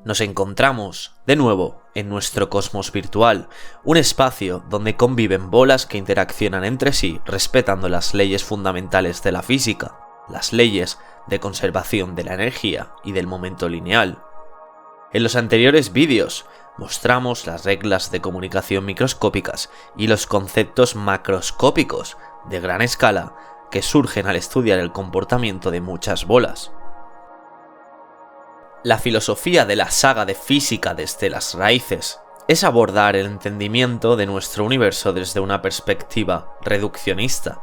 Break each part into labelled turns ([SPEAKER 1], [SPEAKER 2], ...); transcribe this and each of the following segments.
[SPEAKER 1] Nos encontramos, de nuevo, en nuestro cosmos virtual, un espacio donde conviven bolas que interaccionan entre sí respetando las leyes fundamentales de la física, las leyes de conservación de la energía y del momento lineal. En los anteriores vídeos mostramos las reglas de comunicación microscópicas y los conceptos macroscópicos de gran escala que surgen al estudiar el comportamiento de muchas bolas. La filosofía de la saga de física desde las raíces es abordar el entendimiento de nuestro universo desde una perspectiva reduccionista.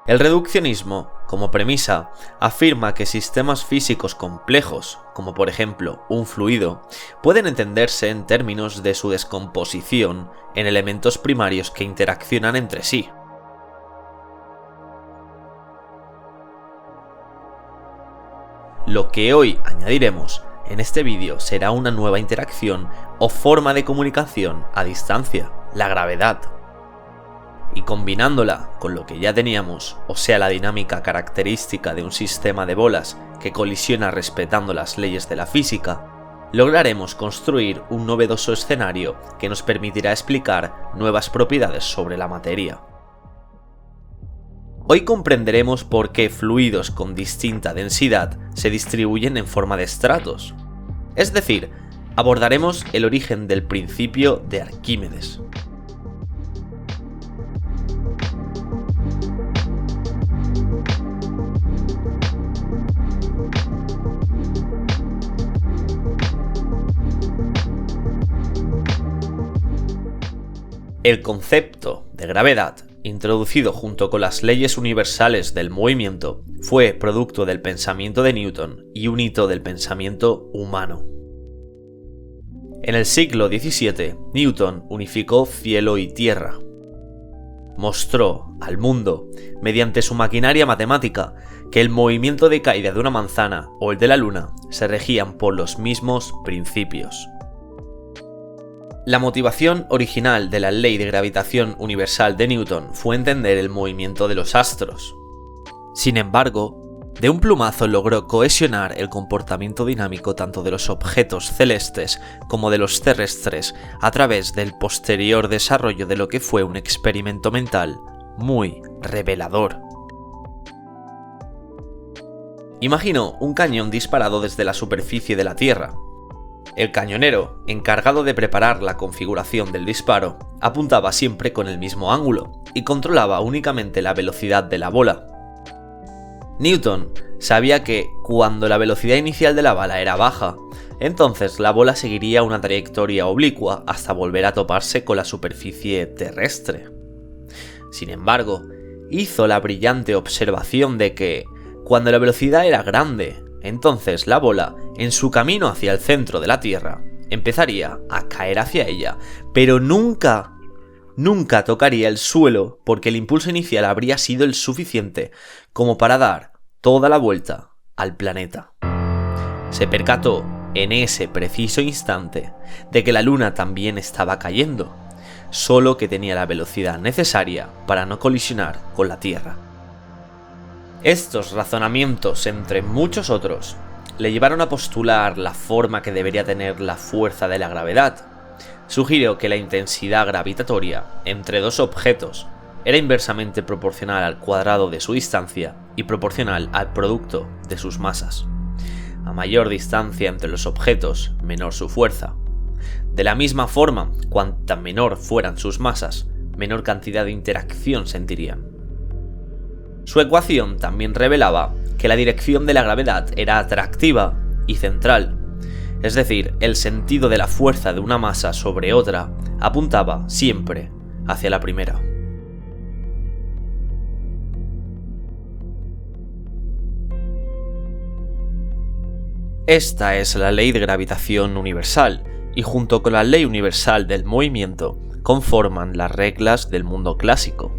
[SPEAKER 1] El reduccionismo, como premisa, afirma que sistemas físicos complejos, como por ejemplo un fluido, pueden entenderse en términos de su descomposición en elementos primarios que interaccionan entre sí. Lo que hoy añadiremos en este vídeo será una nueva interacción o forma de comunicación a distancia, la gravedad. Y combinándola con lo que ya teníamos, o sea la dinámica característica de un sistema de bolas que colisiona respetando las leyes de la física, lograremos construir un novedoso escenario que nos permitirá explicar nuevas propiedades sobre la materia. Hoy comprenderemos por qué fluidos con distinta densidad se distribuyen en forma de estratos. Es decir, abordaremos el origen del principio de Arquímedes. El concepto de gravedad, introducido junto con las leyes universales del movimiento, fue producto del pensamiento de Newton y un hito del pensamiento humano. En el siglo XVII, Newton unificó cielo y tierra. Mostró al mundo, mediante su maquinaria matemática, que el movimiento de caída de una manzana o el de la luna se regían por los mismos principios. La motivación original de la ley de gravitación universal de Newton fue entender el movimiento de los astros. Sin embargo, de un plumazo logró cohesionar el comportamiento dinámico tanto de los objetos celestes como de los terrestres a través del posterior desarrollo de lo que fue un experimento mental muy revelador. Imaginó un cañón disparado desde la superficie de la Tierra. El cañonero, encargado de preparar la configuración del disparo, apuntaba siempre con el mismo ángulo y controlaba únicamente la velocidad de la bola. Newton sabía que cuando la velocidad inicial de la bala era baja, entonces la bola seguiría una trayectoria oblicua hasta volver a toparse con la superficie terrestre. Sin embargo, hizo la brillante observación de que, cuando la velocidad era grande, entonces la bola, en su camino hacia el centro de la Tierra, empezaría a caer hacia ella, pero nunca tocaría el suelo porque el impulso inicial habría sido el suficiente como para dar toda la vuelta al planeta. Se percató en ese preciso instante de que la Luna también estaba cayendo, solo que tenía la velocidad necesaria para no colisionar con la Tierra. Estos razonamientos, entre muchos otros, le llevaron a postular la forma que debería tener la fuerza de la gravedad. Sugirió que la intensidad gravitatoria entre dos objetos era inversamente proporcional al cuadrado de su distancia y proporcional al producto de sus masas. A mayor distancia entre los objetos, menor su fuerza. De la misma forma, cuanta menor fueran sus masas, menor cantidad de interacción sentirían. Su ecuación también revelaba que la dirección de la gravedad era atractiva y central, es decir, el sentido de la fuerza de una masa sobre otra apuntaba siempre hacia la primera. Esta es la ley de gravitación universal, y junto con la ley universal del movimiento conforman las reglas del mundo clásico.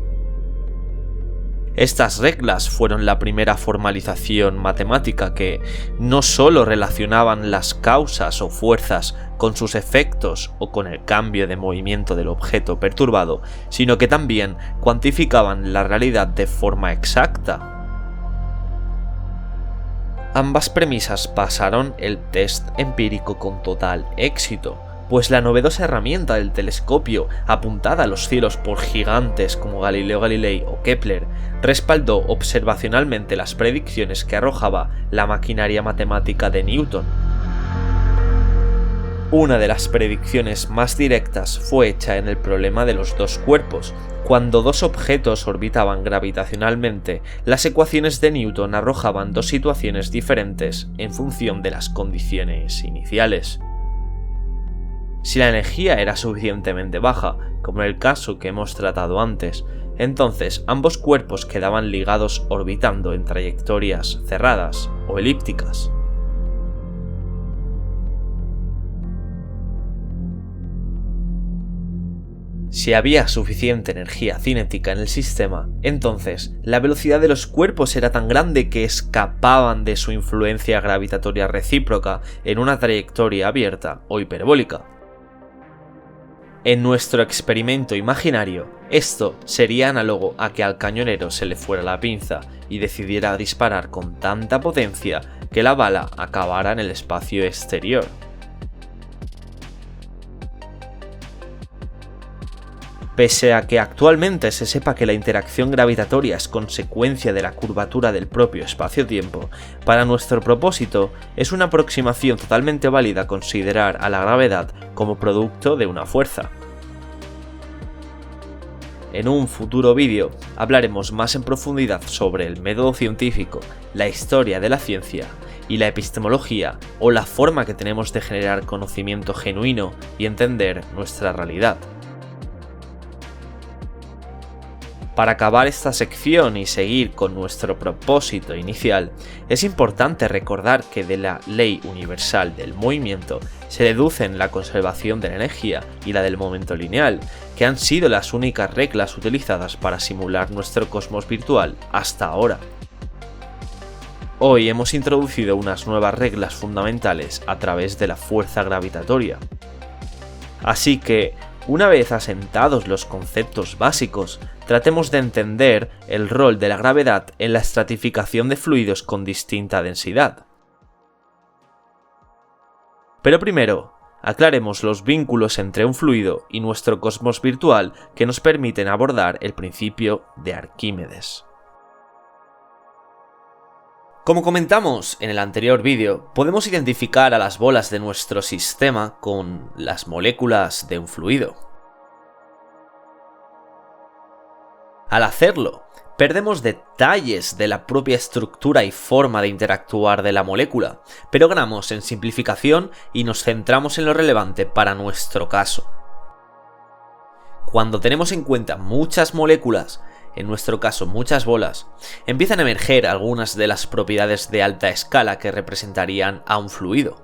[SPEAKER 1] Estas reglas fueron la primera formalización matemática que no solo relacionaban las causas o fuerzas con sus efectos o con el cambio de movimiento del objeto perturbado, sino que también cuantificaban la realidad de forma exacta. Ambas premisas pasaron el test empírico con total éxito, pues la novedosa herramienta del telescopio, apuntada a los cielos por gigantes como Galileo Galilei o Kepler, respaldó observacionalmente las predicciones que arrojaba la maquinaria matemática de Newton. Una de las predicciones más directas fue hecha en el problema de los dos cuerpos. Cuando dos objetos orbitaban gravitacionalmente, las ecuaciones de Newton arrojaban dos situaciones diferentes en función de las condiciones iniciales. Si la energía era suficientemente baja, como en el caso que hemos tratado antes, entonces ambos cuerpos quedaban ligados orbitando en trayectorias cerradas o elípticas. Si había suficiente energía cinética en el sistema, entonces la velocidad de los cuerpos era tan grande que escapaban de su influencia gravitatoria recíproca en una trayectoria abierta o hiperbólica. En nuestro experimento imaginario, esto sería análogo a que al cañonero se le fuera la pinza y decidiera disparar con tanta potencia que la bala acabara en el espacio exterior. Pese a que actualmente se sepa que la interacción gravitatoria es consecuencia de la curvatura del propio espacio-tiempo, para nuestro propósito es una aproximación totalmente válida considerar a la gravedad como producto de una fuerza. En un futuro vídeo hablaremos más en profundidad sobre el método científico, la historia de la ciencia y la epistemología o la forma que tenemos de generar conocimiento genuino y entender nuestra realidad. Para acabar esta sección y seguir con nuestro propósito inicial, es importante recordar que de la ley universal del movimiento se deducen la conservación de la energía y la del momento lineal, que han sido las únicas reglas utilizadas para simular nuestro cosmos virtual hasta ahora. Hoy hemos introducido unas nuevas reglas fundamentales a través de la fuerza gravitatoria. Así que, una vez asentados los conceptos básicos, tratemos de entender el rol de la gravedad en la estratificación de fluidos con distinta densidad. Pero primero, aclaremos los vínculos entre un fluido y nuestro cosmos virtual que nos permiten abordar el principio de Arquímedes. Como comentamos en el anterior vídeo, podemos identificar a las bolas de nuestro sistema con las moléculas de un fluido. Al hacerlo, perdemos detalles de la propia estructura y forma de interactuar de la molécula, pero ganamos en simplificación y nos centramos en lo relevante para nuestro caso. Cuando tenemos en cuenta muchas moléculas, en nuestro caso muchas bolas, empiezan a emerger algunas de las propiedades de alta escala que representarían a un fluido.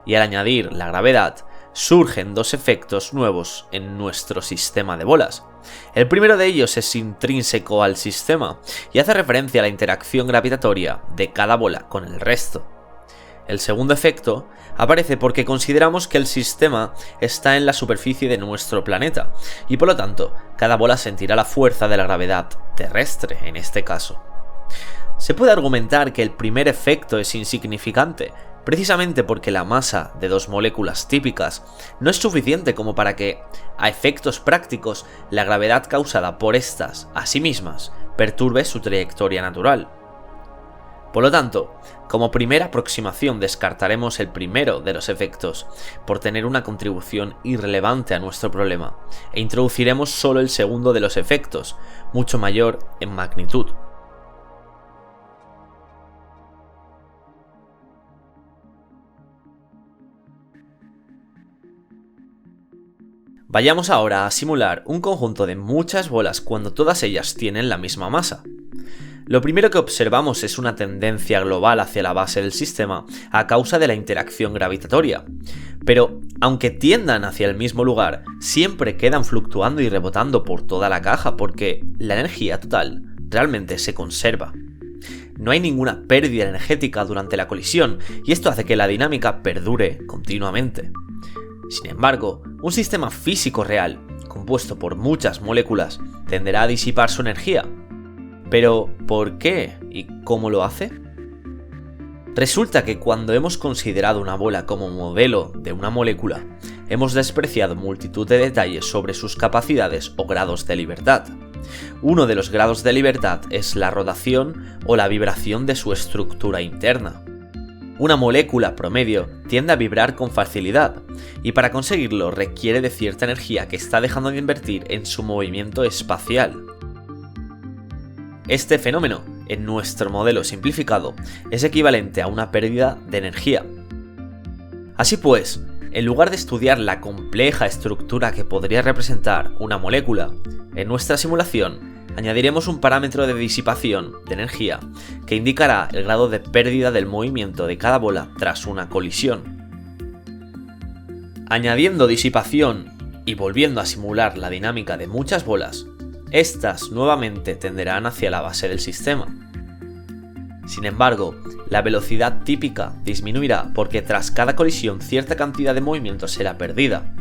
[SPEAKER 1] Y al añadir la gravedad, surgen dos efectos nuevos en nuestro sistema de bolas. El primero de ellos es intrínseco al sistema y hace referencia a la interacción gravitatoria de cada bola con el resto. El segundo efecto aparece porque consideramos que el sistema está en la superficie de nuestro planeta y por lo tanto cada bola sentirá la fuerza de la gravedad terrestre en este caso. Se puede argumentar que el primer efecto es insignificante, precisamente porque la masa de dos moléculas típicas no es suficiente como para que, a efectos prácticos, la gravedad causada por estas a sí mismas perturbe su trayectoria natural. Por lo tanto, como primera aproximación descartaremos el primero de los efectos, por tener una contribución irrelevante a nuestro problema, e introduciremos solo el segundo de los efectos, mucho mayor en magnitud. Vayamos ahora a simular un conjunto de muchas bolas cuando todas ellas tienen la misma masa. Lo primero que observamos es una tendencia global hacia la base del sistema a causa de la interacción gravitatoria, pero aunque tiendan hacia el mismo lugar, siempre quedan fluctuando y rebotando por toda la caja porque la energía total realmente se conserva. No hay ninguna pérdida energética durante la colisión y esto hace que la dinámica perdure continuamente. Sin embargo, un sistema físico real, compuesto por muchas moléculas, tenderá a disipar su energía. Pero, ¿por qué ¿Y cómo lo hace? Resulta que cuando hemos considerado una bola como modelo de una molécula, hemos despreciado multitud de detalles sobre sus capacidades o grados de libertad. Uno de los grados de libertad es la rotación o la vibración de su estructura interna. Una molécula promedio tiende a vibrar con facilidad, y para conseguirlo requiere de cierta energía que está dejando de invertir en su movimiento espacial. Este fenómeno, en nuestro modelo simplificado, es equivalente a una pérdida de energía. Así pues, en lugar de estudiar la compleja estructura que podría representar una molécula, en nuestra simulación añadiremos un parámetro de disipación de energía que indicará el grado de pérdida del movimiento de cada bola tras una colisión. Añadiendo disipación y volviendo a simular la dinámica de muchas bolas, estas nuevamente tenderán hacia la base del sistema. Sin embargo, la velocidad típica disminuirá porque tras cada colisión cierta cantidad de movimiento será perdida.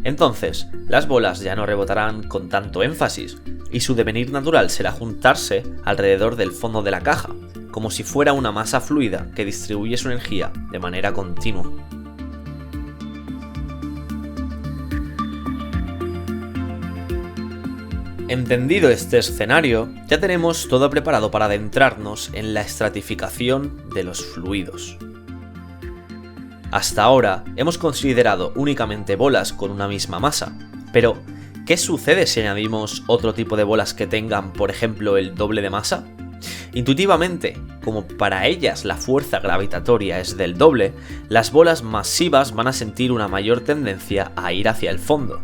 [SPEAKER 1] Entonces, las bolas ya no rebotarán con tanto énfasis, y su devenir natural será juntarse alrededor del fondo de la caja, como si fuera una masa fluida que distribuye su energía de manera continua. Entendido este escenario, ya tenemos todo preparado para adentrarnos en la estratificación de los fluidos. Hasta ahora hemos considerado únicamente bolas con una misma masa, pero ¿qué sucede si añadimos otro tipo de bolas que tengan, por ejemplo, el doble de masa? Intuitivamente, como para ellas la fuerza gravitatoria es del doble, las bolas masivas van a sentir una mayor tendencia a ir hacia el fondo.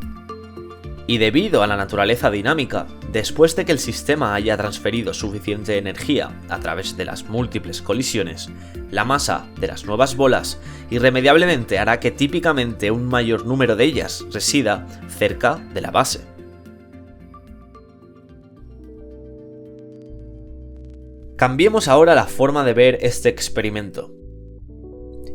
[SPEAKER 1] Y debido a la naturaleza dinámica, después de que el sistema haya transferido suficiente energía a través de las múltiples colisiones, la masa de las nuevas bolas irremediablemente hará que típicamente un mayor número de ellas resida cerca de la base. Cambiemos ahora la forma de ver este experimento.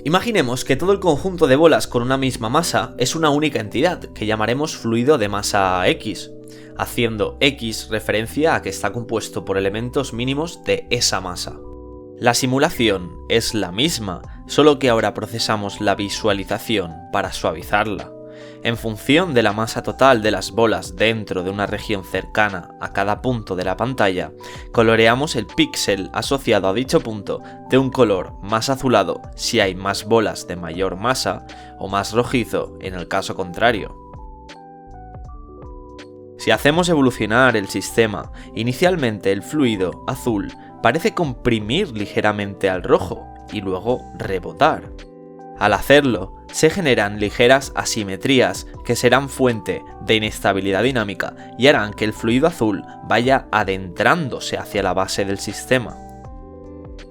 [SPEAKER 1] Imaginemos que todo el conjunto de bolas con una misma masa es una única entidad que llamaremos fluido de masa X, haciendo X referencia a que está compuesto por elementos mínimos de esa masa. La simulación es la misma, solo que ahora procesamos la visualización para suavizarla. En función de la masa total de las bolas dentro de una región cercana a cada punto de la pantalla, coloreamos el píxel asociado a dicho punto de un color más azulado si hay más bolas de mayor masa o más rojizo en el caso contrario. Si hacemos evolucionar el sistema, inicialmente el fluido azul parece comprimir ligeramente al rojo y luego rebotar. Al hacerlo, se generan ligeras asimetrías que serán fuente de inestabilidad dinámica y harán que el fluido azul vaya adentrándose hacia la base del sistema.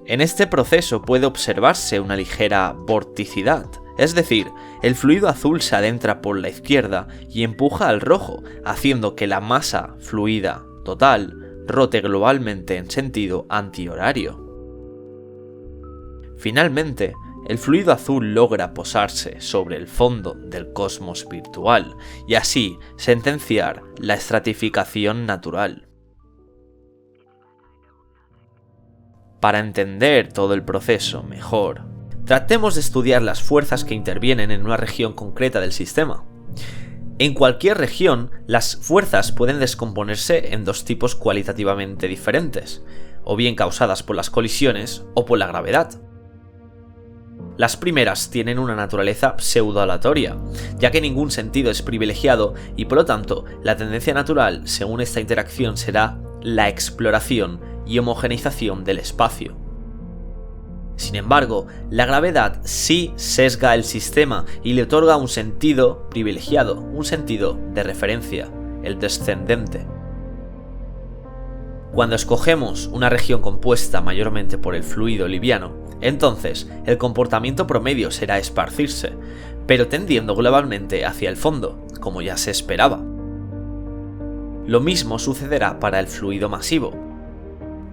[SPEAKER 1] En este proceso puede observarse una ligera vorticidad, es decir, el fluido azul se adentra por la izquierda y empuja al rojo, haciendo que la masa fluida total rote globalmente en sentido antihorario. Finalmente, el fluido azul logra posarse sobre el fondo del cosmos virtual y así sentenciar la estratificación natural. Para entender todo el proceso mejor, tratemos de estudiar las fuerzas que intervienen en una región concreta del sistema. En cualquier región, las fuerzas pueden descomponerse en dos tipos cualitativamente diferentes, o bien causadas por las colisiones o por la gravedad. Las primeras tienen una naturaleza pseudo-aleatoria, ya que ningún sentido es privilegiado y por lo tanto la tendencia natural según esta interacción será la exploración y homogeneización del espacio. Sin embargo, la gravedad sí sesga el sistema y le otorga un sentido privilegiado, un sentido de referencia, el descendente. Cuando escogemos una región compuesta mayormente por el fluido liviano, entonces el comportamiento promedio será esparcirse, pero tendiendo globalmente hacia el fondo, como ya se esperaba. Lo mismo sucederá para el fluido masivo.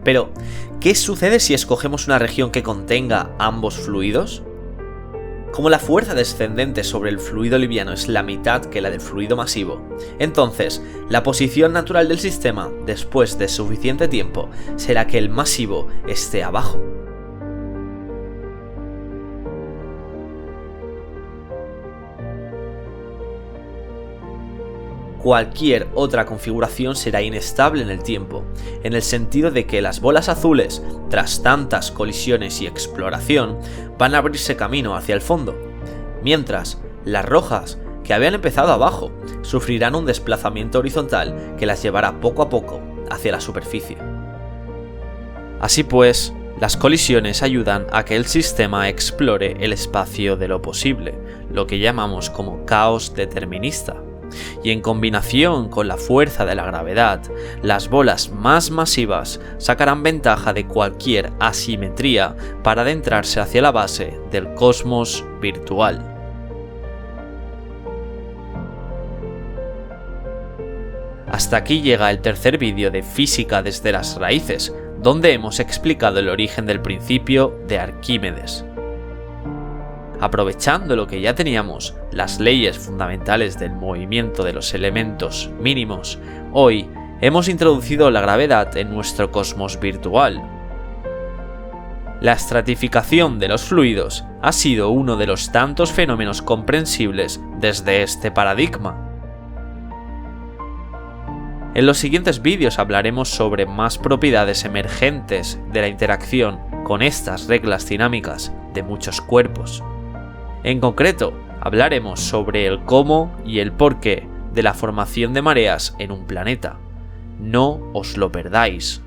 [SPEAKER 1] Pero, ¿qué sucede si escogemos una región que contenga ambos fluidos? Como la fuerza descendente sobre el fluido liviano es la mitad que la del fluido masivo, entonces la posición natural del sistema, después de suficiente tiempo, será que el masivo esté abajo. Cualquier otra configuración será inestable en el tiempo, en el sentido de que las bolas azules, tras tantas colisiones y exploración, van a abrirse camino hacia el fondo, mientras las rojas, que habían empezado abajo, sufrirán un desplazamiento horizontal que las llevará poco a poco hacia la superficie. Así pues, las colisiones ayudan a que el sistema explore el espacio de lo posible, lo que llamamos como caos determinista. Y en combinación con la fuerza de la gravedad, las bolas más masivas sacarán ventaja de cualquier asimetría para adentrarse hacia la base del cosmos virtual. Hasta aquí llega el tercer vídeo de Física desde las raíces, donde hemos explicado el origen del principio de Arquímedes. Aprovechando lo que ya teníamos, las leyes fundamentales del movimiento de los elementos mínimos, hoy hemos introducido la gravedad en nuestro cosmos virtual. La estratificación de los fluidos ha sido uno de los tantos fenómenos comprensibles desde este paradigma. En los siguientes vídeos hablaremos sobre más propiedades emergentes de la interacción con estas reglas dinámicas de muchos cuerpos. En concreto, hablaremos sobre el cómo y el porqué de la formación de mareas en un planeta. No os lo perdáis.